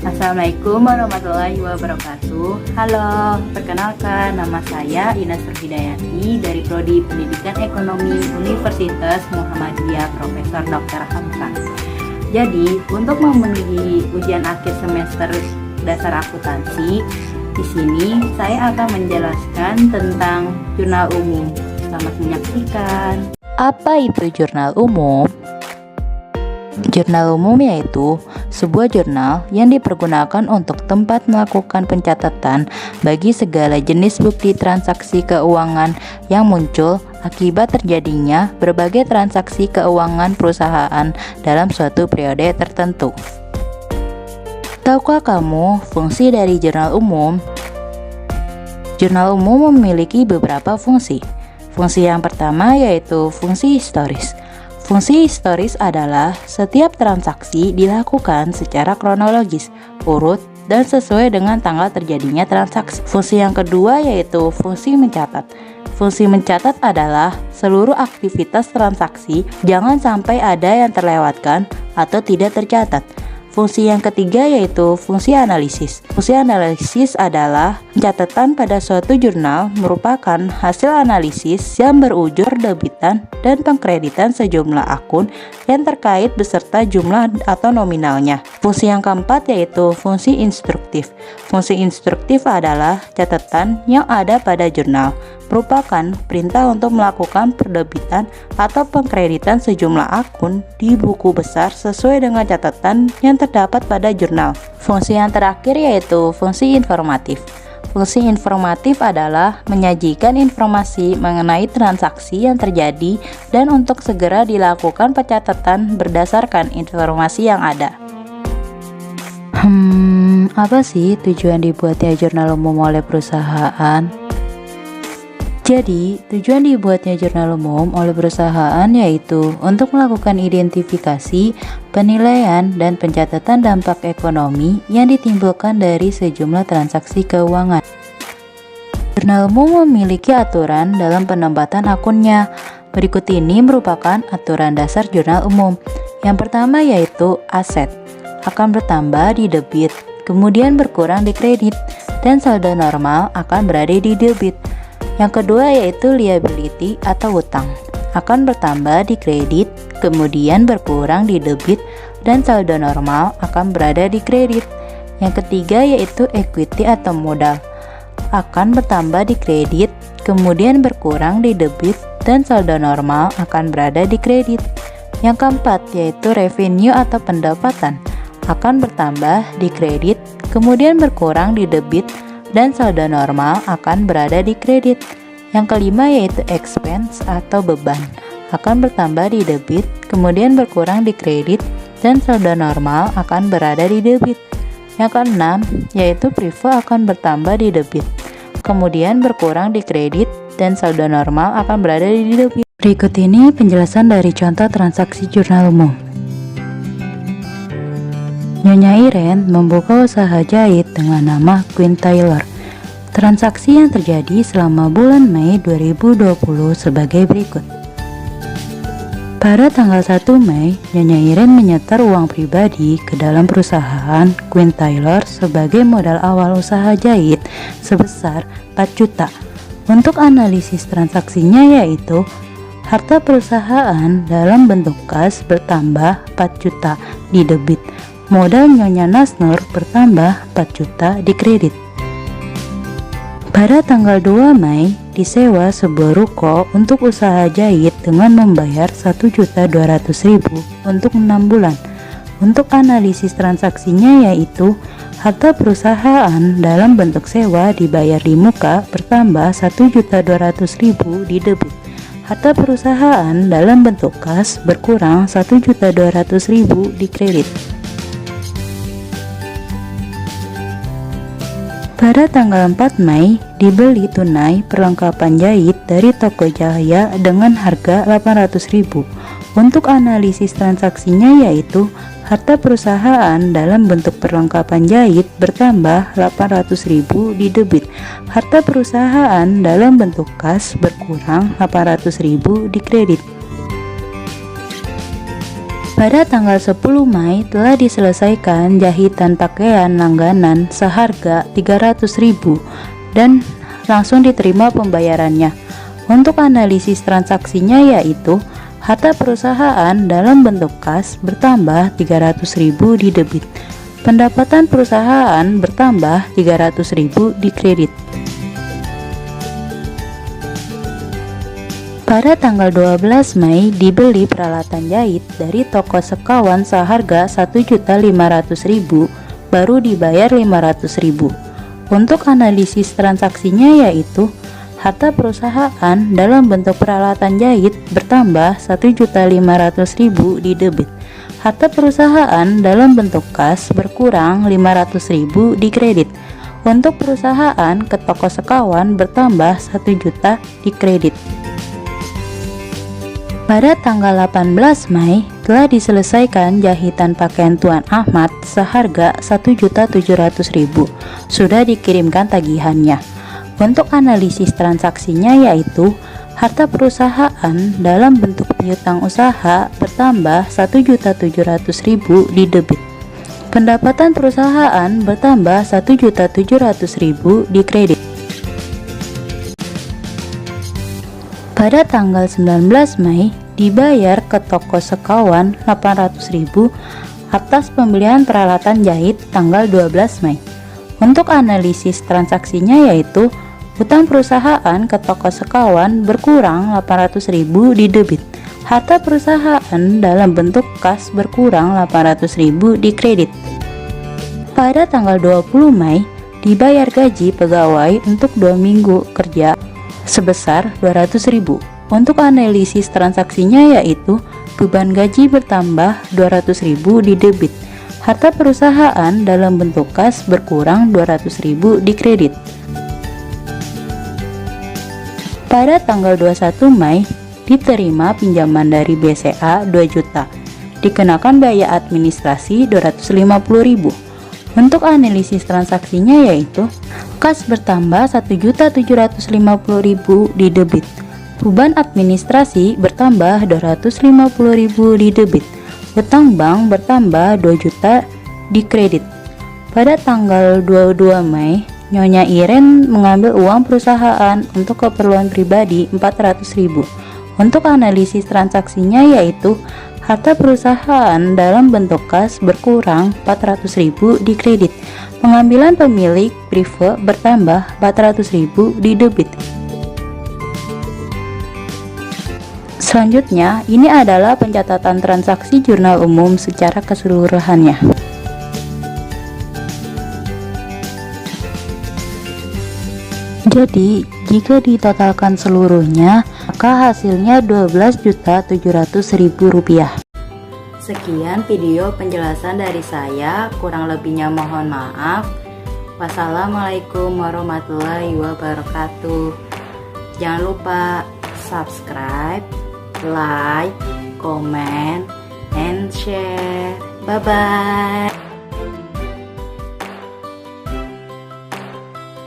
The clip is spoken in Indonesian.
Assalamualaikum warahmatullahi wabarakatuh. Halo, perkenalkan nama saya Ines Hidayati dari Prodi Pendidikan Ekonomi Universitas Muhammadiyah Profesor Dr. Hamka. Jadi, untuk memenuhi ujian akhir semester dasar akuntansi, di sini saya akan menjelaskan tentang jurnal umum. Selamat menyaksikan. Apa itu jurnal umum? Jurnal umum yaitu sebuah jurnal yang dipergunakan untuk tempat melakukan pencatatan bagi segala jenis bukti transaksi keuangan yang muncul akibat terjadinya berbagai transaksi keuangan perusahaan dalam suatu periode tertentu. Tahukah kamu fungsi dari jurnal umum? Jurnal umum memiliki beberapa fungsi. Fungsi yang pertama yaitu fungsi historis. Fungsi historis adalah setiap transaksi dilakukan secara kronologis, urut, dan sesuai dengan tanggal terjadinya transaksi. Fungsi yang kedua yaitu fungsi mencatat. Fungsi mencatat adalah seluruh aktivitas transaksi, jangan sampai ada yang terlewatkan atau tidak tercatat. Fungsi yang ketiga yaitu fungsi analisis. Fungsi analisis adalah pencatatan pada suatu jurnal merupakan hasil analisis yang berujur debitan dan pengkreditan sejumlah akun yang terkait beserta jumlah atau nominalnya. Fungsi yang keempat yaitu fungsi instruktif. Fungsi instruktif adalah catatan yang ada pada jurnal, merupakan perintah untuk melakukan perdebitan atau pengkreditan sejumlah akun di buku besar sesuai dengan catatan yang terdapat pada jurnal. Fungsi yang terakhir yaitu fungsi informatif. Fungsi informatif adalah menyajikan informasi mengenai transaksi yang terjadi dan untuk segera dilakukan pencatatan berdasarkan informasi yang ada. Apa sih tujuan dibuatnya jurnal umum oleh perusahaan? Jadi, tujuan dibuatnya jurnal umum oleh perusahaan yaitu untuk melakukan identifikasi, penilaian, dan pencatatan dampak ekonomi yang ditimbulkan dari sejumlah transaksi keuangan. Jurnal umum memiliki aturan dalam penempatan akunnya. Berikut ini merupakan aturan dasar jurnal umum. Yang pertama yaitu aset akan bertambah di debit, kemudian berkurang di kredit, dan saldo normal akan berada di debit. Yang kedua yaitu liability atau utang akan bertambah di kredit, kemudian berkurang di debit, dan saldo normal akan berada di kredit. Yang ketiga yaitu equity atau modal akan bertambah di kredit, kemudian berkurang di debit, dan saldo normal akan berada di kredit. Yang keempat yaitu revenue atau pendapatan akan bertambah di kredit, kemudian berkurang di debit, dan saldo normal akan berada di kredit. Yang kelima yaitu expense atau beban akan bertambah di debit, kemudian berkurang di kredit, dan saldo normal akan berada di debit. Yang keenam yaitu privo akan bertambah di debit, kemudian berkurang di kredit, dan saldo normal akan berada di debit. Berikut ini penjelasan dari contoh transaksi jurnal umum. Nyonya Iren membuka usaha jahit dengan nama Queen Tailor. Transaksi yang terjadi selama bulan Mei 2020 sebagai berikut. Pada tanggal 1 Mei, Nyonya Iren menyetor uang pribadi ke dalam perusahaan Queen Tailor sebagai modal awal usaha jahit sebesar 4 juta. Untuk analisis transaksinya yaitu harta perusahaan dalam bentuk kas bertambah 4 juta di debit. Modal Nyonya Nasnur bertambah 4 juta di kredit. Pada tanggal 2 Mei, disewa sebuah ruko untuk usaha jahit dengan membayar 1.200.000 untuk 6 bulan. Untuk analisis transaksinya yaitu harta perusahaan dalam bentuk sewa dibayar di muka bertambah 1.200.000 di debit. Harta perusahaan dalam bentuk kas berkurang 1.200.000 di kredit. Pada tanggal 4 Mei, dibeli tunai perlengkapan jahit dari toko Jaya dengan harga 800.000. Untuk analisis transaksinya yaitu Harta perusahaan dalam bentuk perlengkapan jahit bertambah 800.000 di debit. Harta perusahaan dalam bentuk kas berkurang 800.000 di kredit. Pada tanggal 10 Mei telah diselesaikan jahitan pakaian langganan seharga 300.000 dan langsung diterima pembayarannya. Untuk analisis transaksinya yaitu harta perusahaan dalam bentuk kas bertambah 300.000 di debit. Pendapatan perusahaan bertambah 300.000 di kredit. Pada tanggal 12 Mei dibeli peralatan jahit dari toko sekawan seharga 1.500.000, baru dibayar 500.000. Untuk analisis transaksinya yaitu harta perusahaan dalam bentuk peralatan jahit bertambah 1.500.000 di debit. Harta perusahaan dalam bentuk kas berkurang 500.000 di kredit. Untuk perusahaan ke toko sekawan bertambah 1 juta di kredit. Pada tanggal 18 Mei telah diselesaikan jahitan pakaian Tuan Ahmad seharga 1.700.000. Sudah dikirimkan tagihannya. Untuk analisis transaksinya yaitu harta perusahaan dalam bentuk piutang usaha bertambah 1.700.000 di debit. Pendapatan perusahaan bertambah 1.700.000 di kredit. Pada tanggal 19 Mei dibayar ke toko sekawan 800.000 atas pembelian peralatan jahit tanggal 12 Mei. Untuk analisis transaksinya yaitu utang perusahaan ke toko sekawan berkurang 800.000 di debit. Harta perusahaan dalam bentuk kas berkurang 800.000 di kredit. Pada tanggal 20 Mei dibayar gaji pegawai untuk 2 minggu kerja sebesar 200.000. Untuk analisis transaksinya yaitu beban gaji bertambah 200.000 di debit. Harta perusahaan dalam bentuk kas berkurang 200.000 di kredit. Pada tanggal 21 Mei diterima pinjaman dari BCA 2 juta. Dikenakan biaya administrasi 250.000. Untuk analisis transaksinya yaitu kas bertambah 1.750.000 di debit. Beban administrasi bertambah 250.000 di debit. Utang bank bertambah 2 juta di kredit. Pada tanggal 22 Mei, Nyonya Iren mengambil uang perusahaan untuk keperluan pribadi 400.000. Untuk analisis transaksinya yaitu harta perusahaan dalam bentuk kas berkurang 400.000 di kredit. Pengambilan pemilik prive bertambah 400.000 di debit. Selanjutnya, ini adalah pencatatan transaksi jurnal umum secara keseluruhannya. Jadi, jika ditotalkan seluruhnya, maka hasilnya Rp12.700.000. Sekian video penjelasan dari saya, kurang lebihnya mohon maaf. Wassalamualaikum warahmatullahi wabarakatuh. Jangan lupa subscribe, like, comment, and share. Bye-bye.